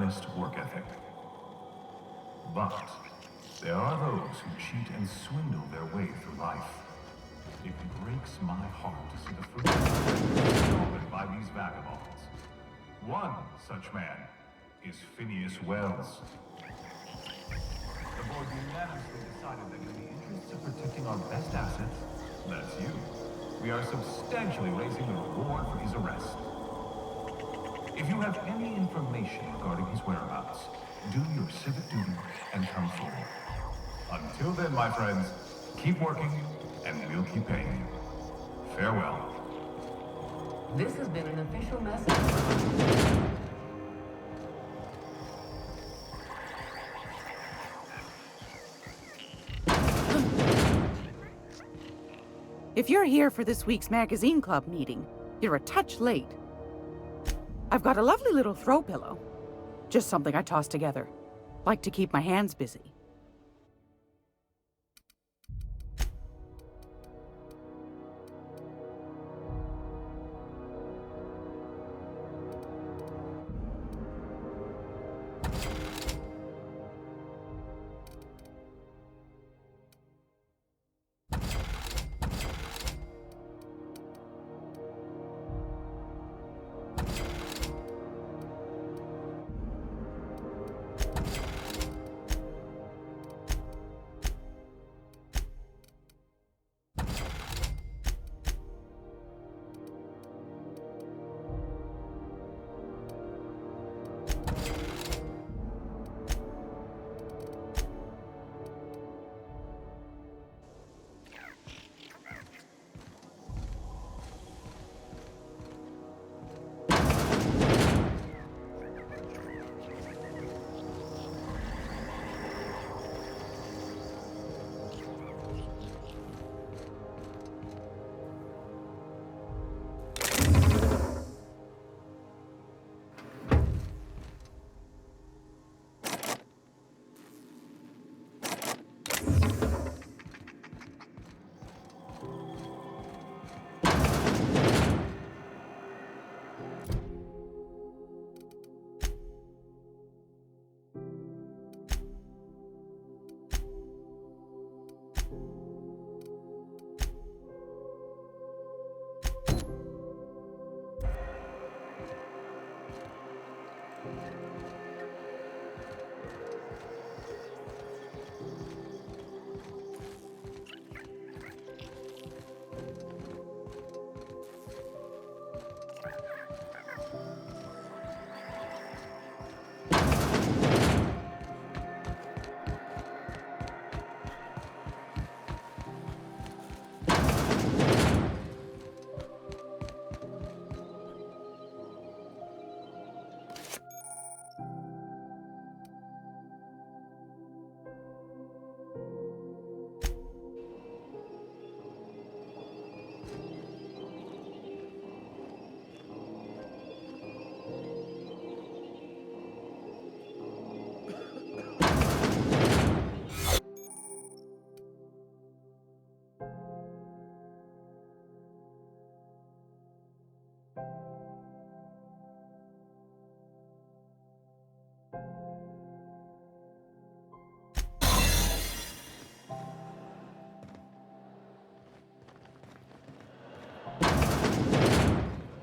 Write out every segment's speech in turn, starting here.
honest work ethic. But there are those who cheat and swindle their way through life. It breaks my heart to see the fruits stolen by these vagabonds. One such man is Phineas Wells. The board unanimously decided that in the interests of protecting our best assets, that's you, we are substantially raising the reward for his arrest. If you have any information regarding his whereabouts, do your civic duty and come forward. Until then, my friends, keep working and we'll keep paying you. Farewell. This has been an official message. If you're here for this week's magazine club meeting, you're a touch late. I've got a lovely little throw pillow. Just something I toss together. Like to keep my hands busy.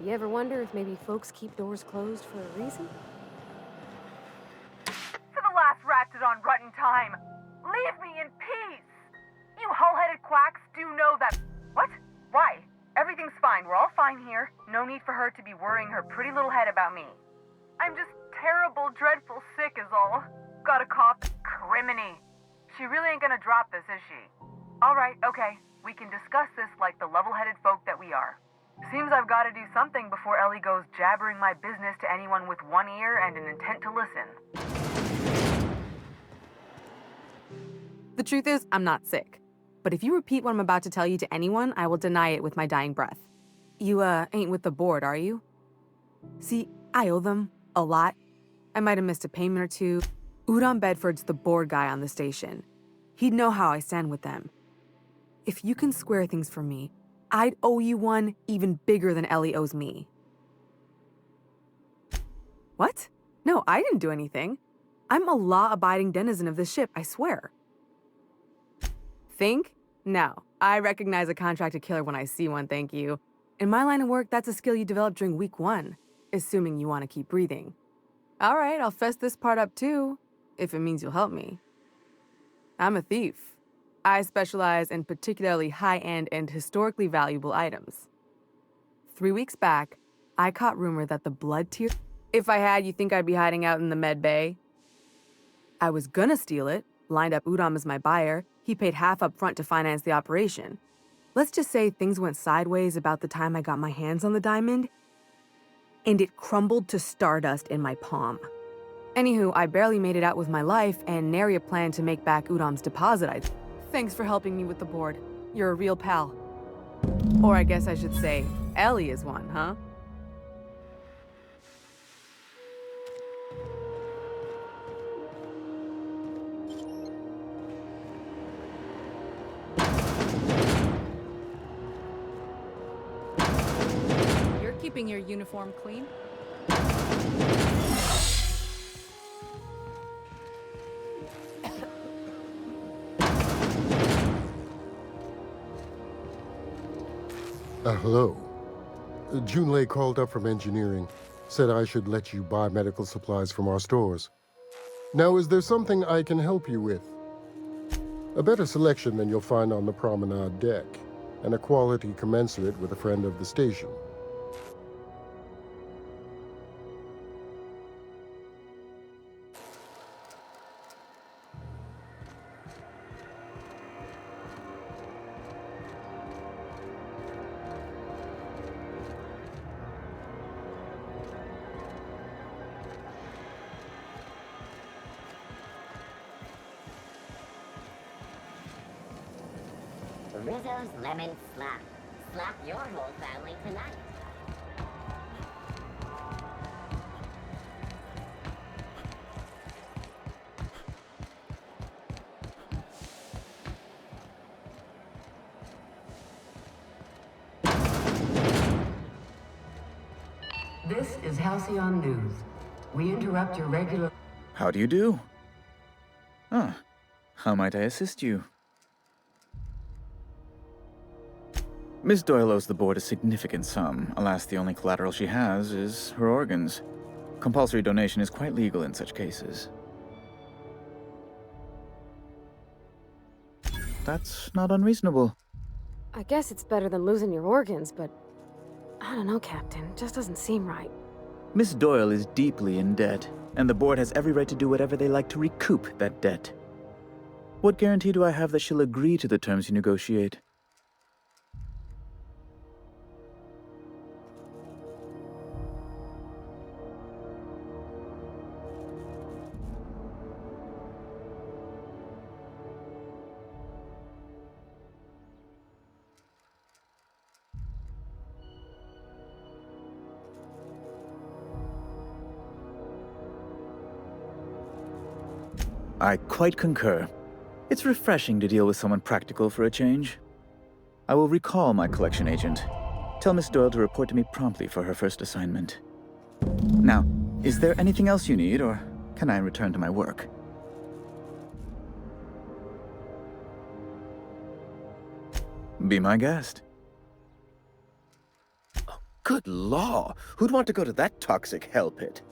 You ever wonder if maybe folks keep doors closed for a reason? For the last ratted on rotten time, leave me in peace! You hull-headed quacks do know that— What? Why? Everything's fine. We're all fine here. No need for her to be worrying her pretty little head about me. I'm just terrible, dreadful sick is all. Got a cough. Criminy. She really ain't gonna drop this, is she? Alright, okay. We can discuss this like the level-headed folk that we are. Seems I've got to do something before Ellie goes jabbering my business to anyone with one ear and an intent to listen. The truth is, I'm not sick. But if you repeat what I'm about to tell you to anyone, I will deny it with my dying breath. You, ain't with the board, are you? See, I owe them a lot. I might have missed a payment or two. Udon Bedford's the board guy on the station. He'd know how I stand with them. If you can square things for me, I'd owe you one even bigger than Ellie owes me. What? No, I didn't do anything. I'm a law-abiding denizen of this ship, I swear. Think? No. I recognize a contracted killer when I see one, thank you. In my line of work, that's a skill you develop during week 1, assuming you want to keep breathing. All right, I'll fess this part up too, if it means you'll help me. I'm a thief. I specialize in particularly high-end and historically valuable items. 3 weeks back, I caught rumor that the blood tier... If I had, you think I'd be hiding out in the med bay? I was gonna steal it, lined up Udom as my buyer. He paid half up front to finance the operation. Let's just say things went sideways about the time I got my hands on the diamond, and it crumbled to stardust in my palm. Anywho, I barely made it out with my life, and nary a plan to make back Udom's deposit. Thanks for helping me with the board. You're a real pal. Or I guess I should say, Ellie is one, huh? You're keeping your uniform clean? Hello. Junlei called up from engineering, said I should let you buy medical supplies from our stores. Now, is there something I can help you with? A better selection than you'll find on the promenade deck, and a quality commensurate with a friend of the station. Rizzo's Lemon Slap. Slap your whole family tonight. This is Halcyon News. We interrupt your regular... How do you do? Ah, how might I assist you? Miss Doyle owes the board a significant sum. Alas, the only collateral she has is her organs. Compulsory donation is quite legal in such cases. That's not unreasonable. I guess it's better than losing your organs, but I don't know, Captain. It just doesn't seem right. Miss Doyle is deeply in debt, and the board has every right to do whatever they like to recoup that debt. What guarantee do I have that she'll agree to the terms you negotiate? I quite concur. It's refreshing to deal with someone practical for a change. I will recall my collection agent. Tell Miss Doyle to report to me promptly for her first assignment. Now, is there anything else you need, or can I return to my work? Be my guest. Oh, good law! Who'd want to go to that toxic hell pit?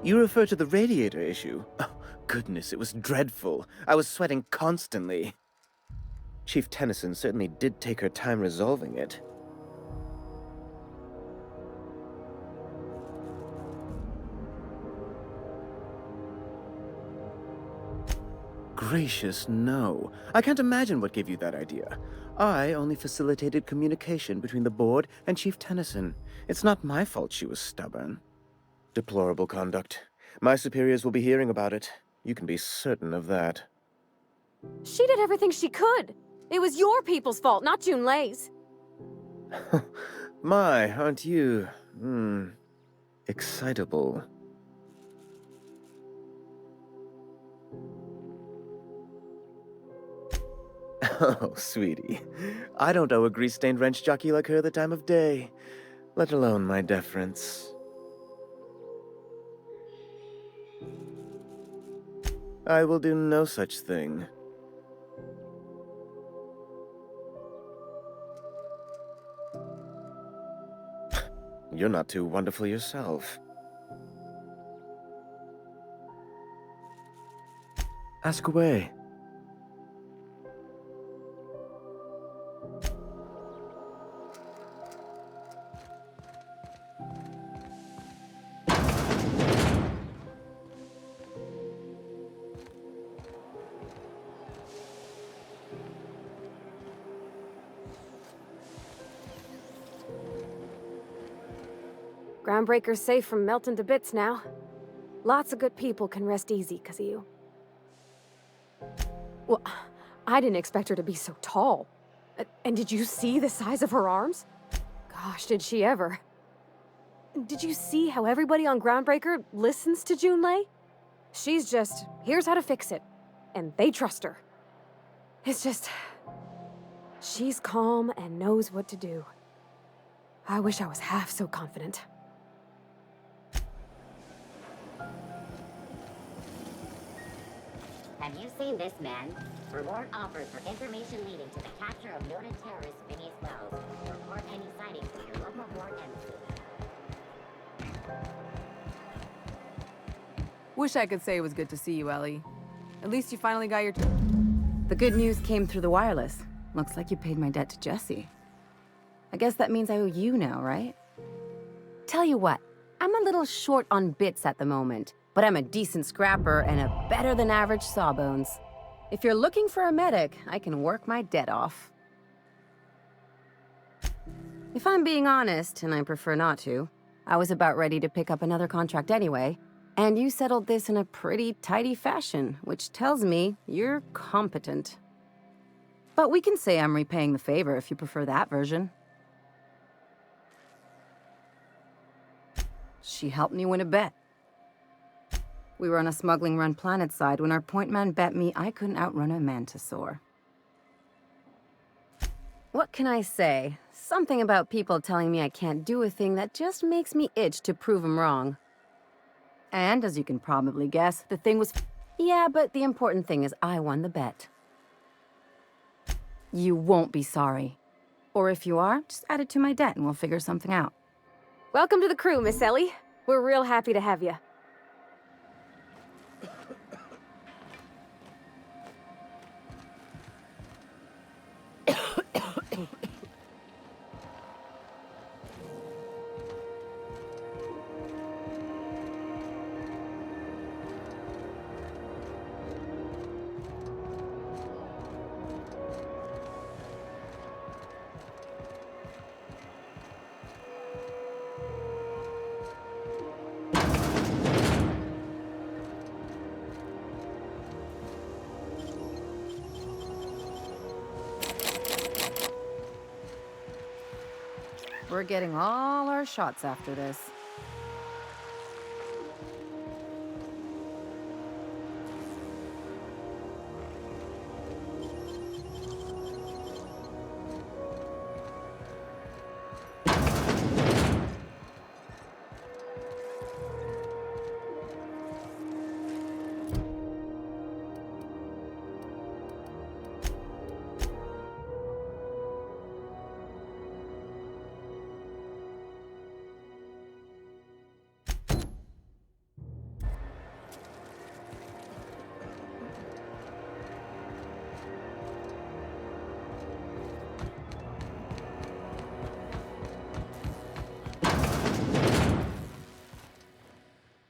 You refer to the radiator issue? Oh, goodness, it was dreadful. I was sweating constantly. Chief Tennyson certainly did take her time resolving it. Gracious, no. I can't imagine what gave you that idea. I only facilitated communication between the board and Chief Tennyson. It's not my fault she was stubborn. Deplorable conduct. My superiors will be hearing about it. You can be certain of that. She did everything she could. It was your people's fault, not Junlei's. My, aren't you, excitable. Oh, sweetie. I don't owe a grease-stained wrench jockey like her the time of day, let alone my deference. I will do no such thing. You're not too wonderful yourself. Ask away. Groundbreaker's safe from melting to bits now. Lots of good people can rest easy because of you. Well, I didn't expect her to be so tall. And did you see the size of her arms? Gosh, did she ever. Did you see how everybody on Groundbreaker listens to Junlei? She's just, here's how to fix it. And they trust her. It's just... she's calm and knows what to do. I wish I was half so confident. Have you seen this man? Reward offered for information leading to the capture of noted terrorist Phineas Wells. Report any sightings to your local board embassy. Wish I could say it was good to see you, Ellie. At least you finally got your... The good news came through the wireless. Looks like you paid my debt to Jesse. I guess that means I owe you now, right? Tell you what, I'm a little short on bits at the moment, but I'm a decent scrapper and a better-than-average sawbones. If you're looking for a medic, I can work my debt off. If I'm being honest, and I prefer not to, I was about ready to pick up another contract anyway, and you settled this in a pretty tidy fashion, which tells me you're competent. But we can say I'm repaying the favor if you prefer that version. She helped me win a bet. We were on a smuggling run planet side when our point man bet me I couldn't outrun a mantisaur. What can I say? Something about people telling me I can't do a thing that just makes me itch to prove them wrong. And as you can probably guess, the thing was... Yeah, but the important thing is I won the bet. You won't be sorry. Or if you are, just add it to my debt and we'll figure something out. Welcome to the crew, Miss Ellie. We're real happy to have you. We're getting all our shots after this.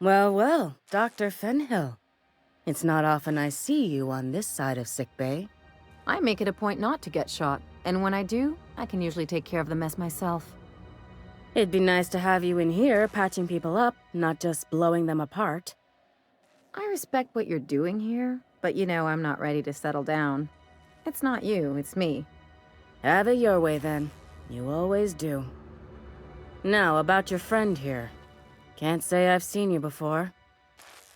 Well, well, Dr. Fenhill. It's not often I see you on this side of sickbay. I make it a point not to get shot, and when I do, I can usually take care of the mess myself. It'd be nice to have you in here patching people up, not just blowing them apart. I respect what you're doing here, but you know I'm not ready to settle down. It's not you, it's me. Have it your way then. You always do. Now, about your friend here. Can't say I've seen you before.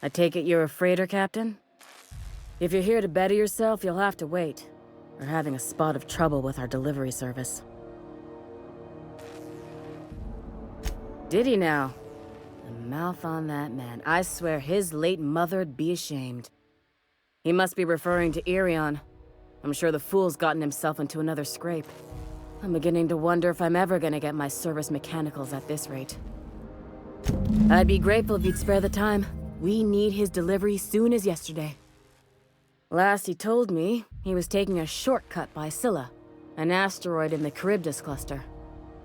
I take it you're a freighter captain? If you're here to better yourself, you'll have to wait. We're having a spot of trouble with our delivery service. Did he now? The mouth on that man. I swear his late mother'd be ashamed. He must be referring to Irion. I'm sure the fool's gotten himself into another scrape. I'm beginning to wonder if I'm ever gonna get my service mechanicals at this rate. I'd be grateful if you'd spare the time. We need his delivery soon as yesterday. Last he told me, he was taking a shortcut by Scylla, an asteroid in the Charybdis cluster.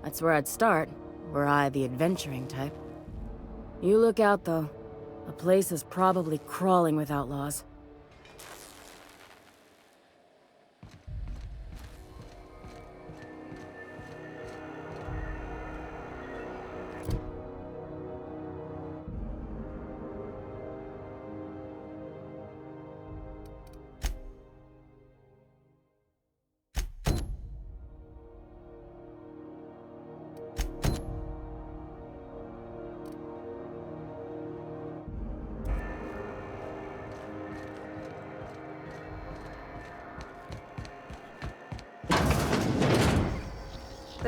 That's where I'd start, were I the adventuring type. You look out, though. The place is probably crawling with outlaws.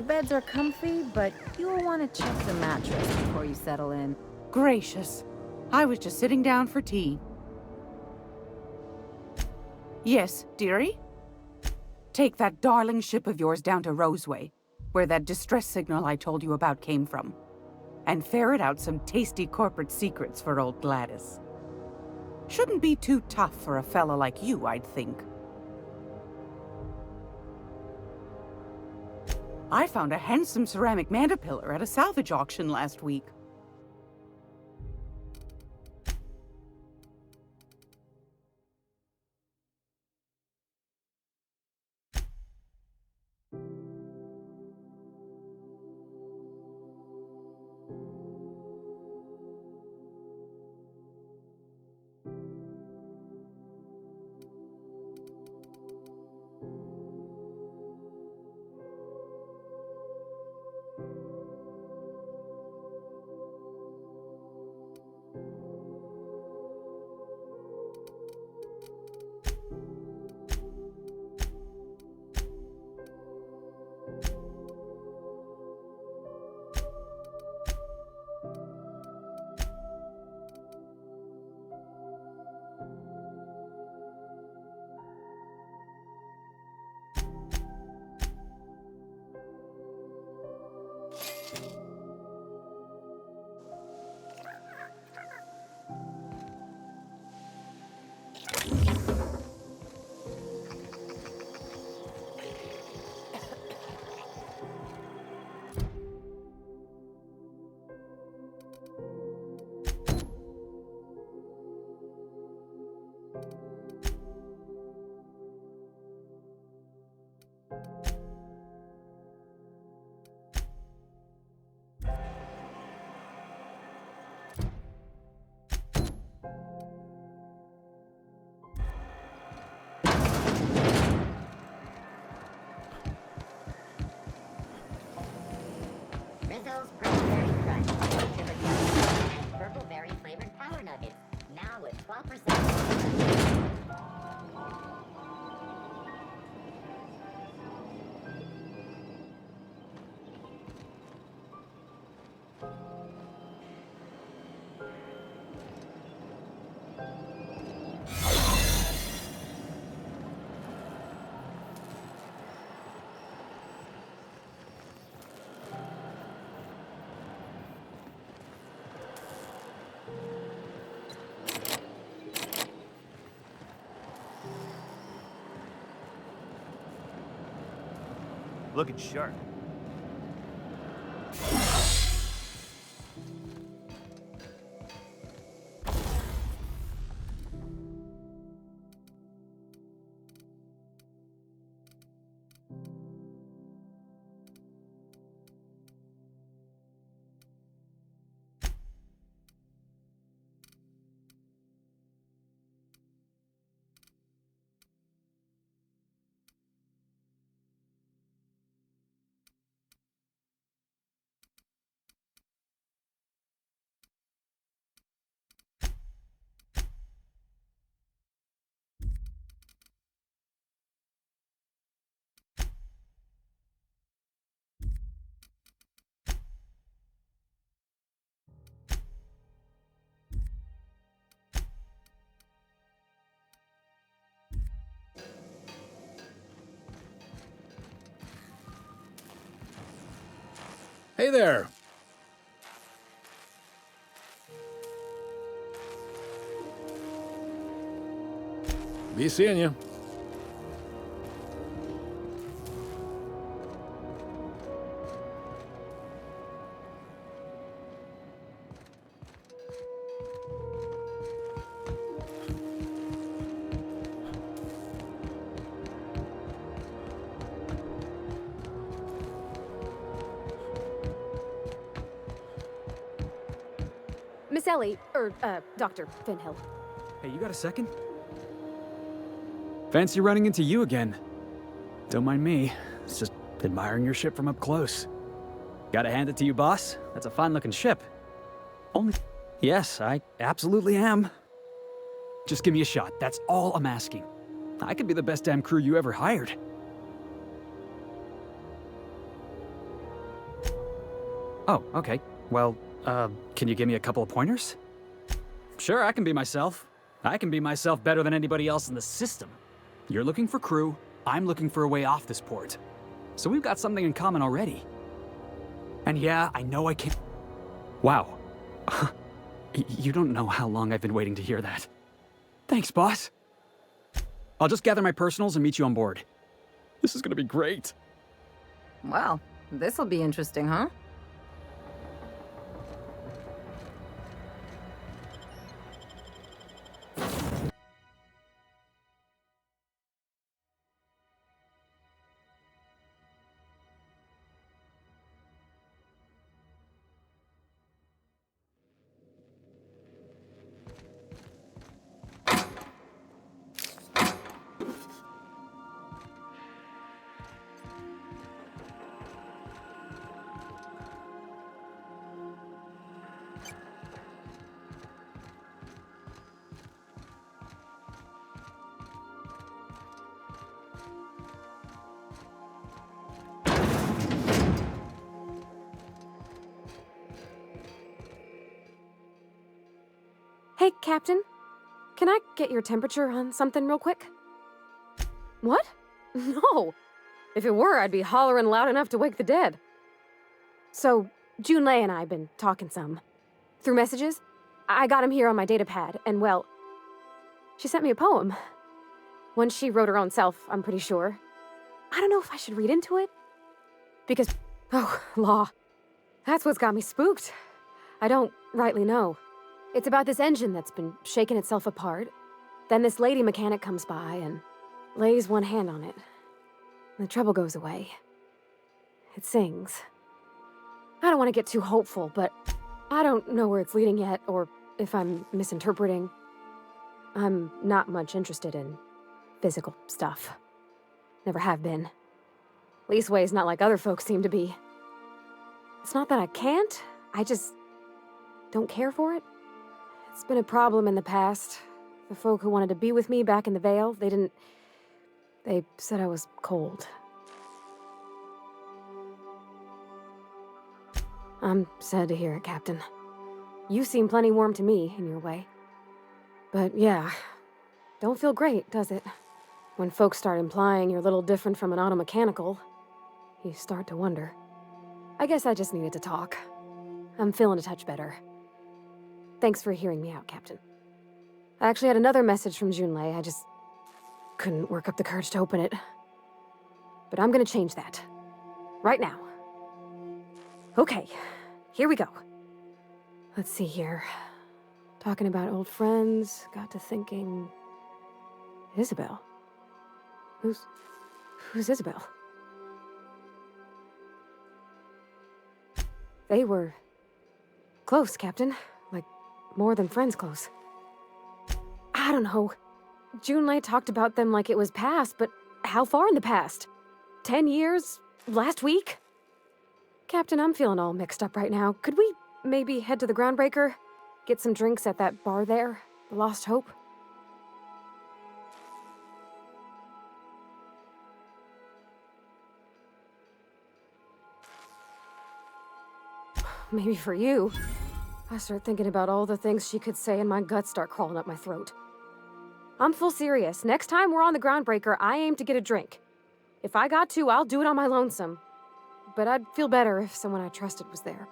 The beds are comfy, but you'll want to check the mattress before you settle in. Gracious. I was just sitting down for tea. Yes, dearie? Take that darling ship of yours down to Roseway, where that distress signal I told you about came from, and ferret out some tasty corporate secrets for old Gladys. Shouldn't be too tough for a fella like you, I'd think. I found a handsome ceramic mandapillar at a salvage auction last week. Rizzo's Purple Crunch, sugar cookies, and purple berry flavored power nuggets. Now with 12%. Looking sharp. Hey there. Be seeing you. Miss Ellie, Dr. Finhill. Hey, you got a second? Fancy running into you again. Don't mind me. It's just admiring your ship from up close. Gotta hand it to you, boss. That's a fine-looking ship. Only... Yes, I absolutely am. Just give me a shot. That's all I'm asking. I could be the best damn crew you ever hired. Oh, okay. Well, can you give me a couple of pointers? Sure, I can be myself. I can be myself better than anybody else in the system. You're looking for crew, I'm looking for a way off this port. So we've got something in common already. And yeah, I know I can't... Wow. You don't know how long I've been waiting to hear that. Thanks, boss. I'll just gather my personals and meet you on board. This is gonna be great. Well, this'll be interesting, huh? Hey, Captain. Can I get your temperature on something real quick? What? No. If it were, I'd be hollering loud enough to wake the dead. So, Junlei and I have been talking some. Through messages. I got him here on my datapad, and well, she sent me a poem. One she wrote her own self, I'm pretty sure. I don't know if I should read into it. Because, oh, law. That's what's got me spooked. I don't rightly know. It's about this engine that's been shaking itself apart. Then this lady mechanic comes by and lays one hand on it. And the trouble goes away. It sings. I don't want to get too hopeful, but I don't know where it's leading yet, or if I'm misinterpreting. I'm not much interested in physical stuff. Never have been. Leastways, not like other folks seem to be. It's not that I can't, I just don't care for it. It's been a problem in the past. The folk who wanted to be with me back in the Vale, they said I was cold. I'm sad to hear it, Captain. You seem plenty warm to me, in your way. But yeah, don't feel great, does it? When folks start implying you're a little different from an automechanical, you start to wonder. I guess I just needed to talk. I'm feeling a touch better. Thanks for hearing me out, Captain. I actually had another message from Junlei. I just couldn't work up the courage to open it. But I'm gonna change that. Right now. Okay, here we go. Let's see here. Talking about old friends, got to thinking... Isabel? Who's Isabel? They were... close, Captain. Like, more than friends close. I don't know. Junlei talked about them like it was past, but how far in the past? 10 years? Last week? Captain, I'm feeling all mixed up right now. Could we maybe head to the Groundbreaker? Get some drinks at that bar there? The Lost Hope? Maybe for you. I start thinking about all the things she could say and my guts start crawling up my throat. I'm full serious. Next time we're on the Groundbreaker, I aim to get a drink. If I got to, I'll do it on my lonesome. but I'd feel better if someone I trusted was there.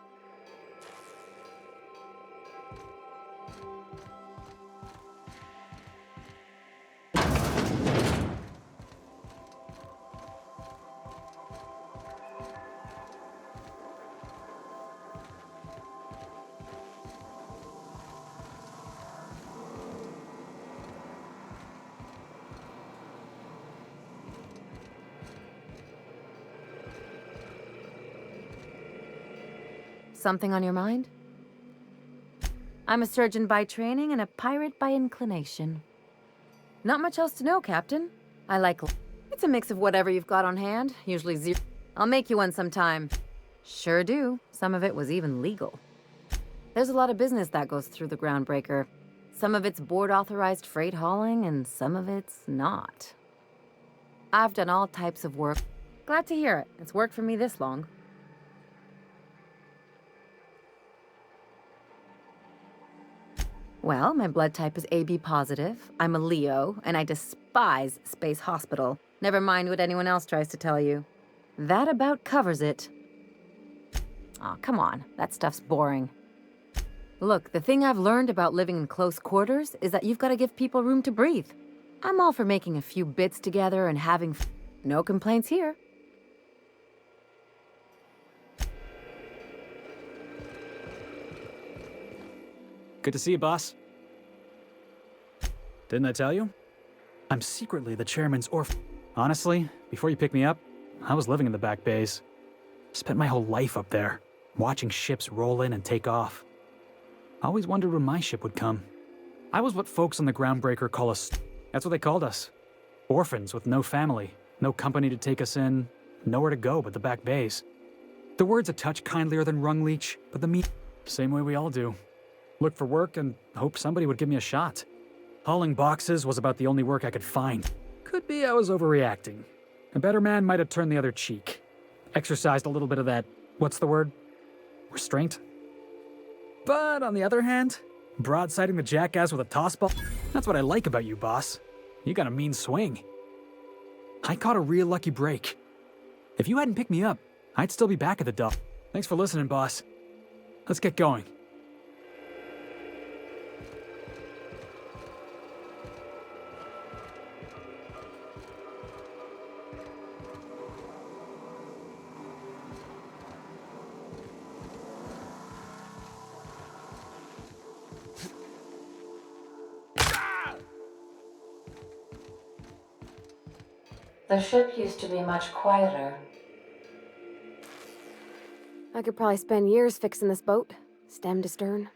Something on your mind? I'm a surgeon by training and a pirate by inclination. Not much else to know, Captain. I like... It's a mix of whatever you've got on hand, usually zero. I'll make you one sometime. Sure do. Some of it was even legal. There's a lot of business that goes through the Groundbreaker. Some of it's board-authorized freight hauling, and some of it's not. I've done all types of work. Glad to hear it. It's worked for me this long. Well, my blood type is AB positive. I'm a Leo, and I despise Space Hospital. Never mind what anyone else tries to tell you. That about covers it. Aw, come on. That stuff's boring. Look, the thing I've learned about living in close quarters is that you've got to give people room to breathe. I'm all for making a few bits together and having no complaints here. Good to see you, boss. Didn't I tell you? I'm secretly the chairman's orphan. Honestly, before you picked me up, I was living in the back bays. Spent my whole life up there, watching ships roll in and take off. I always wondered when my ship would come. I was what folks on the Groundbreaker call us. That's what they called us. Orphans with no family, no company to take us in, nowhere to go but the back bays. The word's a touch kindlier than rung leech, but the same way we all do. Look for work and hope somebody would give me a shot. Hauling boxes was about the only work I could find. Could be I was overreacting. A better man might have turned the other cheek. Exercised a little bit of that, what's the word? Restraint? But on the other hand, broadsiding the jackass with a toss ball, that's what I like about you, boss. You got a mean swing. I caught a real lucky break. If you hadn't picked me up, I'd still be back at the dump. Thanks for listening, boss. Let's get going. The ship used to be much quieter. I could probably spend years fixing this boat, stem to stern.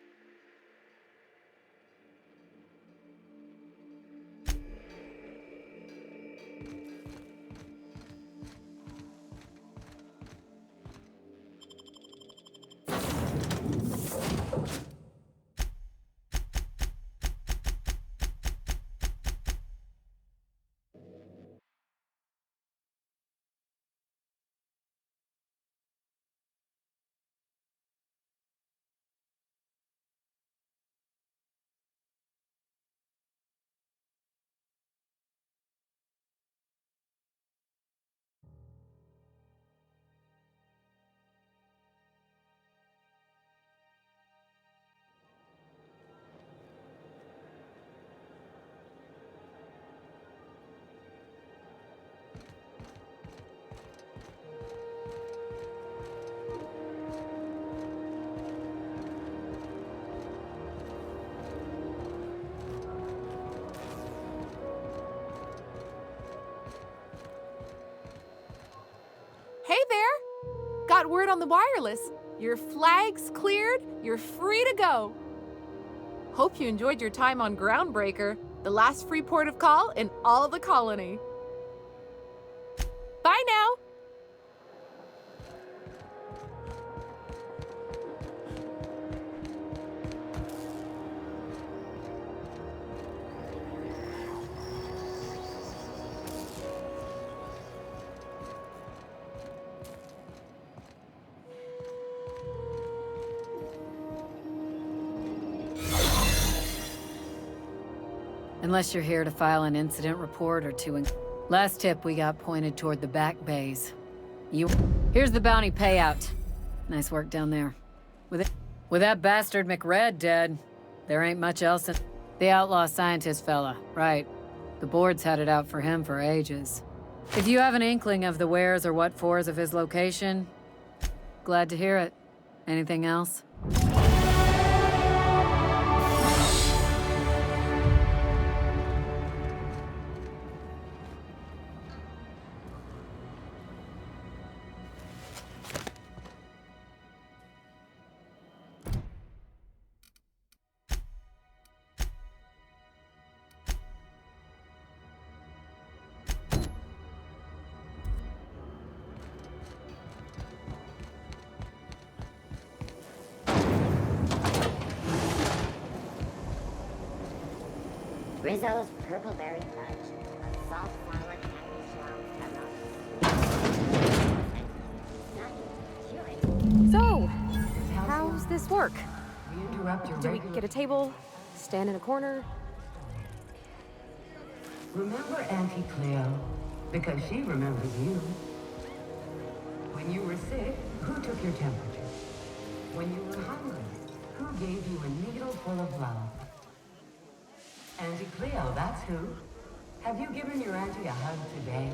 Hey there! Got word on the wireless. Your flag's cleared, you're free to go. Hope you enjoyed your time on Groundbreaker, the last free port of call in all of the colony. Bye now! Unless you're here to file an incident report or two. Last tip we got pointed toward the back bays. You... Here's the bounty payout. Nice work down there. With that bastard McRed dead, there ain't much else in... The outlaw scientist fella, right. The board's had it out for him for ages. If you have an inkling of the wheres or what-fors of his location, glad to hear it. Anything else? Rizzo's purple berry fudge. A soft, solid, apple shell, So, how's this work? We interrupt your Do we regular... get a table, stand in a corner? Remember Auntie Cleo? Because she remembers you. When you were sick, who took your temperature? When you were hungry, who gave you a needle full of love? Auntie Cleo, that's who. Have you given your auntie a hug today?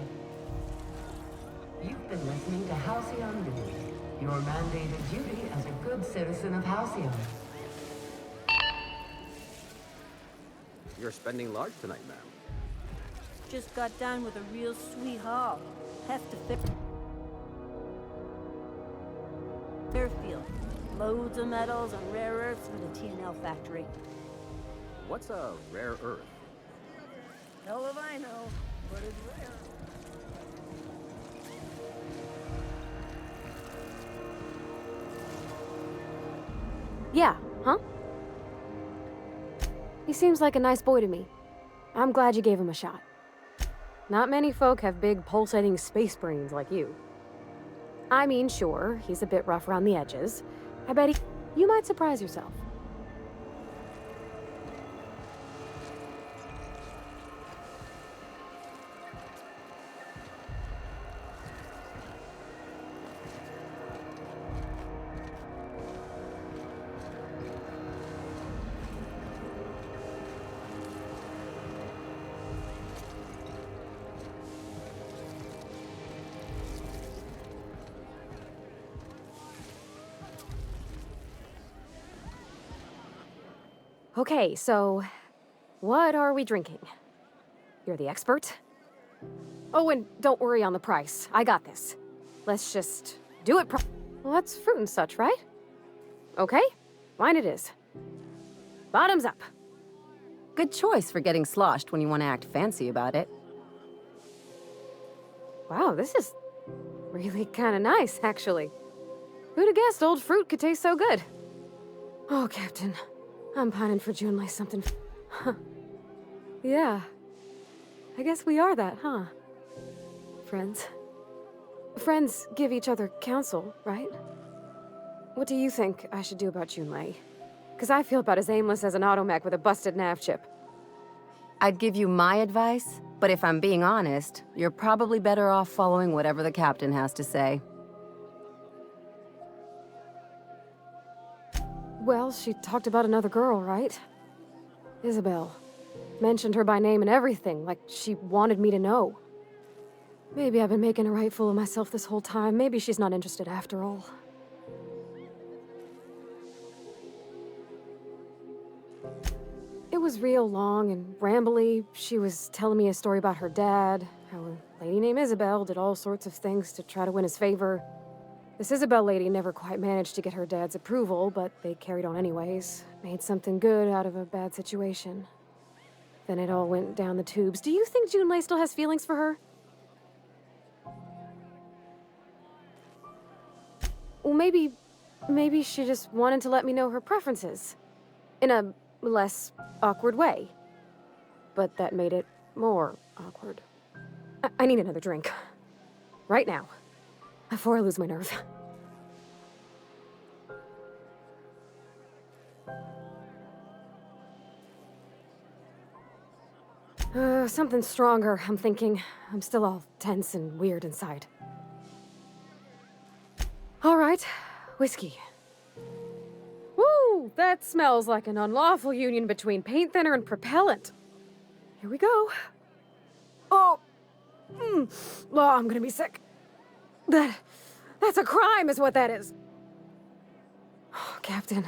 You've been listening to Halcyon News, your mandated duty as a good citizen of Halcyon. You're spending large tonight, ma'am. Just got done with a real sweet haul. Have to fit. Fairfield. Loads of metals and rare earths for the TNL factory. What's a rare earth? Hell if I know, but it's rare. Yeah, huh? He seems like a nice boy to me. I'm glad you gave him a shot. Not many folk have big, pulsating space brains like you. I mean, sure, he's a bit rough around the edges. I bet you might surprise yourself. Okay, so what are we drinking? You're the expert? Oh, and don't worry on the price. I got this. Let's just do it well, that's fruit and such, right? Okay, fine it is. Bottoms up. Good choice for getting sloshed when you want to act fancy about it. Wow, this is really kind of nice, actually. Who'd have guessed old fruit could taste so good? Oh, Captain. I'm pining for June like something. Huh. Yeah. I guess we are that, huh? Friends. Friends give each other counsel, right? What do you think I should do about Junlei? Because I feel about as aimless as an automech with a busted nav chip. I'd give you my advice, but if I'm being honest, you're probably better off following whatever the captain has to say. Well, she talked about another girl, right? Isabel. Mentioned her by name and everything, like she wanted me to know. Maybe I've been making a right fool of myself this whole time. Maybe she's not interested after all. It was real long and rambly. She was telling me a story about her dad, how a lady named Isabel did all sorts of things to try to win his favor. This Isabel lady never quite managed to get her dad's approval, but they carried on anyways. Made something good out of a bad situation. Then it all went down the tubes. Do you think Junlei still has feelings for her? Well, maybe she just wanted to let me know her preferences. In a less awkward way. But that made it more awkward. I need another drink. Right now. Before I lose my nerve. Something stronger, I'm thinking. I'm still all tense and weird inside. right, whiskey. Woo! That smells like an unlawful union between paint thinner and propellant. Here we go. Oh! Oh, I'm gonna be sick. That's a crime, is what that is. Oh, Captain,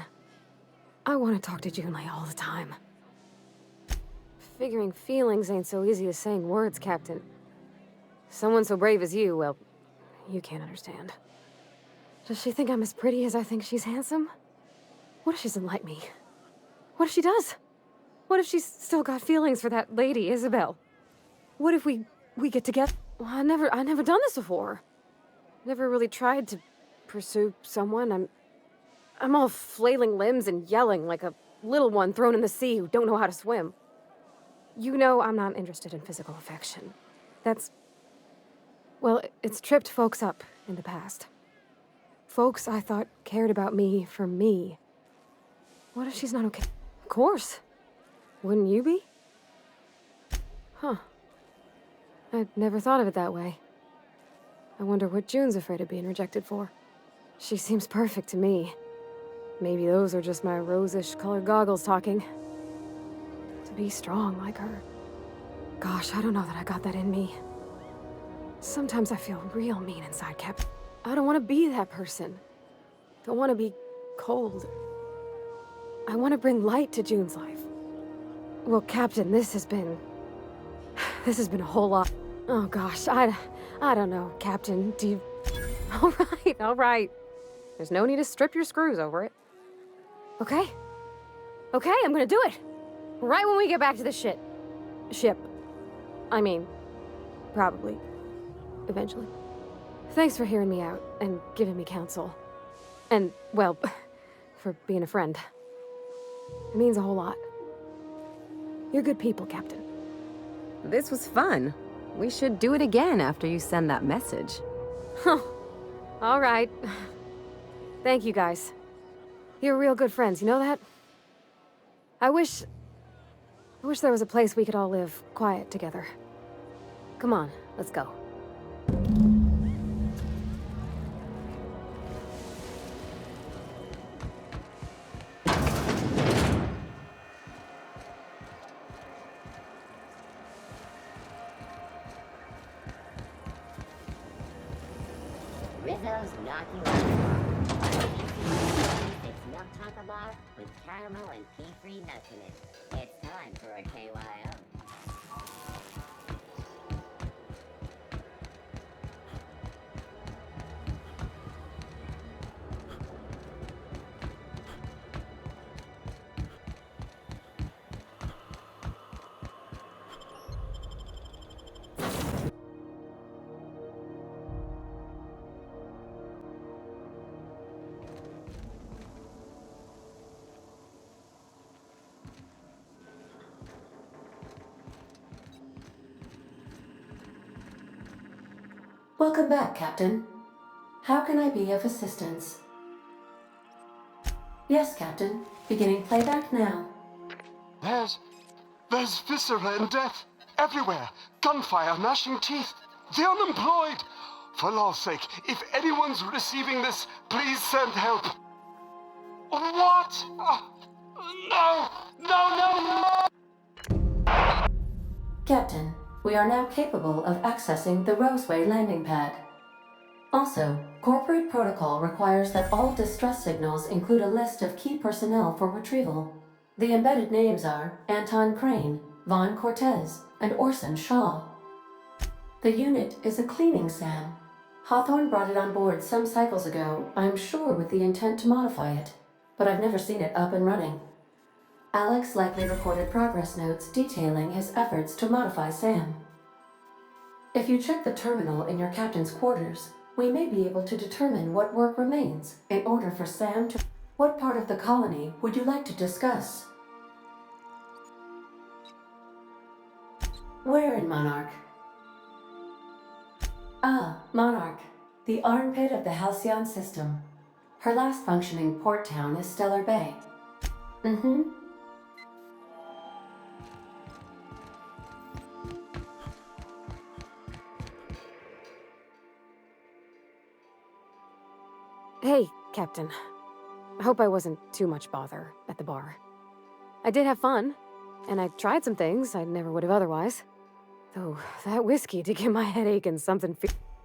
I want to talk to Junlei all the time. Figuring feelings ain't so easy as saying words, Captain. Someone so brave as you, well, you can't understand. Does she think I'm as pretty as I think she's handsome? What if she doesn't like me? What if she does? What if she's still got feelings for that lady, Isabel? What if we get together? Well, I never done this before. Never really tried to pursue someone. I'm all flailing limbs and yelling like a little one thrown in the sea who don't know how to swim. You know I'm not interested in physical affection. Well, it's tripped folks up in the past. Folks I thought cared about me for me. What if she's not okay? Of course. Wouldn't you be? Huh. I'd never thought of it that way. I wonder what June's afraid of being rejected for. She seems perfect to me. Maybe those are just my rosish colored goggles talking. To be strong like her. Gosh, I don't know that I got that in me. Sometimes I feel real mean inside, Cap. I don't want to be that person. Don't want to be cold. I want to bring light to June's life. Well, Captain, this has been a whole lot. Oh gosh, I don't know, Captain. Do you... All right. There's no need to strip your screws over it. Okay, I'm gonna do it. Right when we get back to the ship. I mean, probably. Eventually. Thanks for hearing me out and giving me counsel. And, well, for being a friend. It means a whole lot. You're good people, Captain. This was fun. We should do it again after you send that message. All right. Thank you, guys. You're real good friends, you know that? I wish there was a place we could all live quiet together. Come on, let's go. Rizzo's knocking on the bar. It's milk chocolate bar with caramel and pea-free nuts in it. It's time for a KYO. Welcome back, Captain. How can I be of assistance? Yes, Captain. Beginning playback now. There's viscera and death everywhere. Gunfire, gnashing teeth. The unemployed. For law's sake, if anyone's receiving this, please send help. What? No! Captain, we are now capable of accessing the Roseway landing pad. Also, corporate protocol requires that all distress signals include a list of key personnel for retrieval. The embedded names are Anton Crane, Vaughn Cortez, and Orson Shaw. The unit is a cleaning SAM. Hawthorne brought it on board some cycles ago, I'm sure with the intent to modify it, but I've never seen it up and running. Alex likely recorded progress notes detailing his efforts to modify SAM. If you check the terminal in your captain's quarters, we may be able to determine what work remains in order for SAM to... What part of the colony would you like to discuss? Where in Monarch? Ah, Monarch, the armpit of the Halcyon system. Her last functioning port town is Stellar Bay. Mm-hmm. Hey, Captain. I hope I wasn't too much bother at the bar. I did have fun, and I tried some things I never would have otherwise. Though, that whiskey did give my head aching something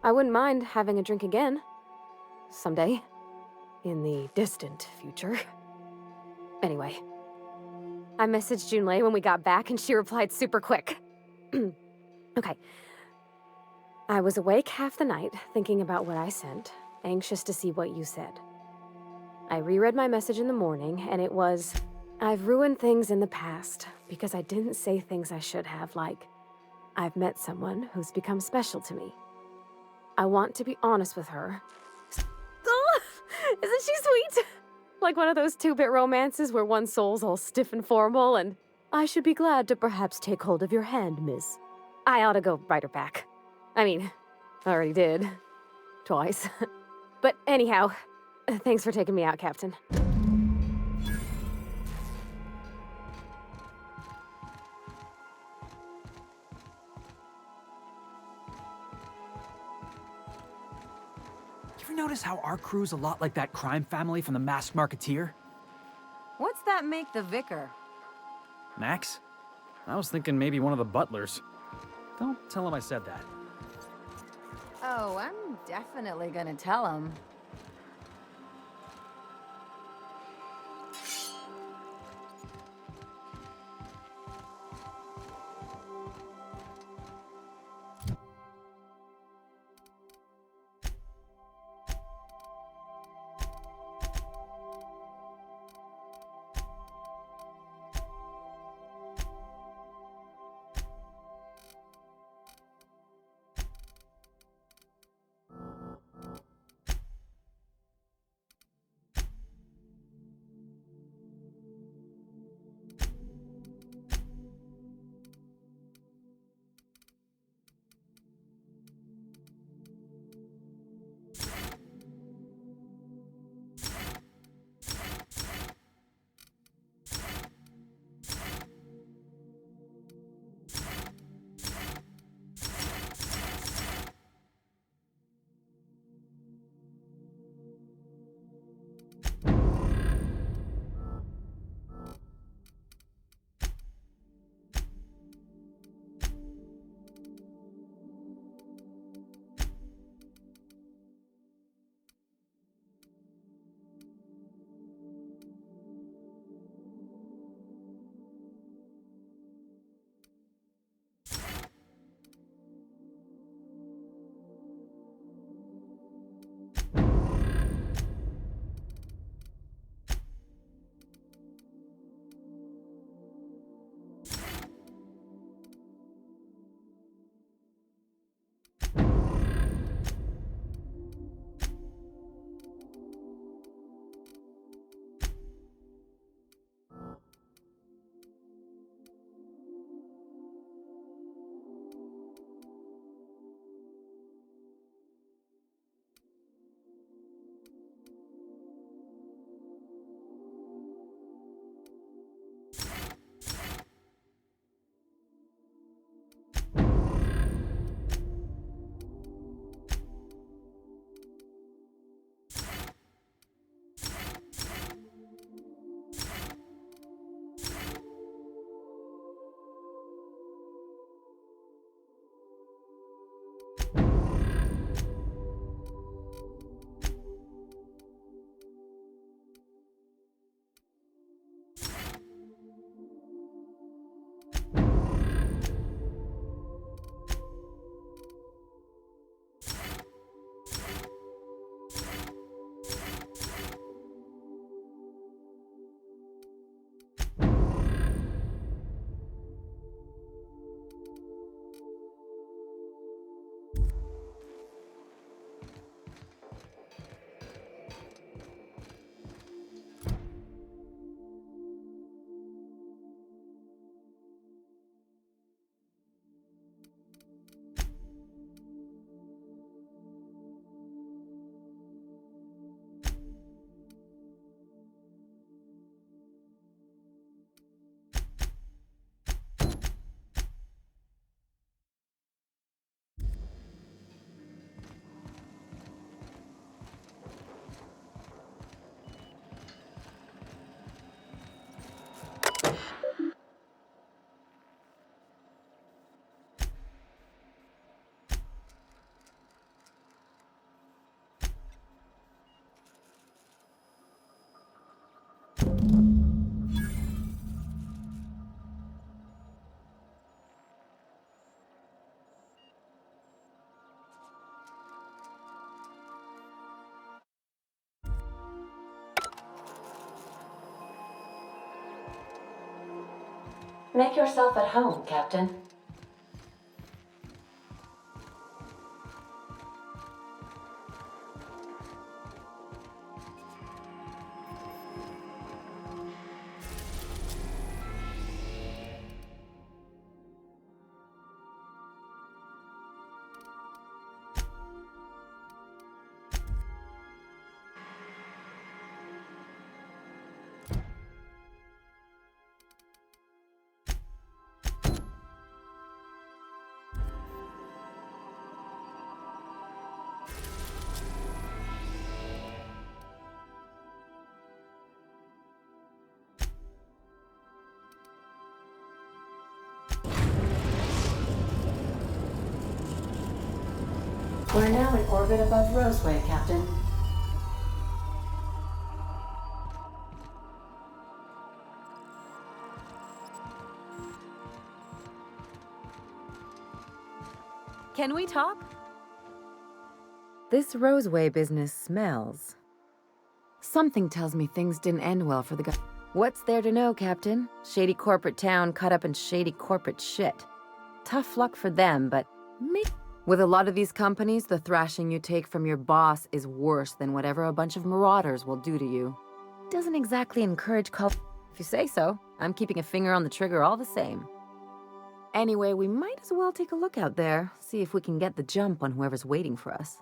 I wouldn't mind having a drink again. Someday. In the distant future. Anyway. I messaged Junlei when we got back, and she replied super quick. Okay. I was awake half the night, thinking about what I sent, anxious to see what you said. I reread my message in the morning, and it was, I've ruined things in the past because I didn't say things I should have, like, I've met someone who's become special to me. I want to be honest with her. Oh, isn't she sweet? Like one of those two-bit romances where one soul's all stiff and formal, and I should be glad to perhaps take hold of your hand, miss. I ought to go write her back. I mean, I already did. Twice. But anyhow, thanks for taking me out, Captain. You ever notice how our crew's a lot like that crime family from The Masked Marketeer? What's that make the vicar? Max? I was thinking maybe one of the butlers. Don't tell him I said that. Oh, I'm definitely gonna tell him. Make yourself at home, Captain. We're now in orbit above Roseway, Captain. Can we talk? This Roseway business smells. Something tells me things didn't end well for the guy. What's there to know, Captain? Shady corporate town caught up in shady corporate shit. Tough luck for them, but me. With a lot of these companies, the thrashing you take from your boss is worse than whatever a bunch of marauders will do to you. Doesn't exactly encourage If you say so, I'm keeping a finger on the trigger all the same. Anyway, we might as well take a look out there, see if we can get the jump on whoever's waiting for us.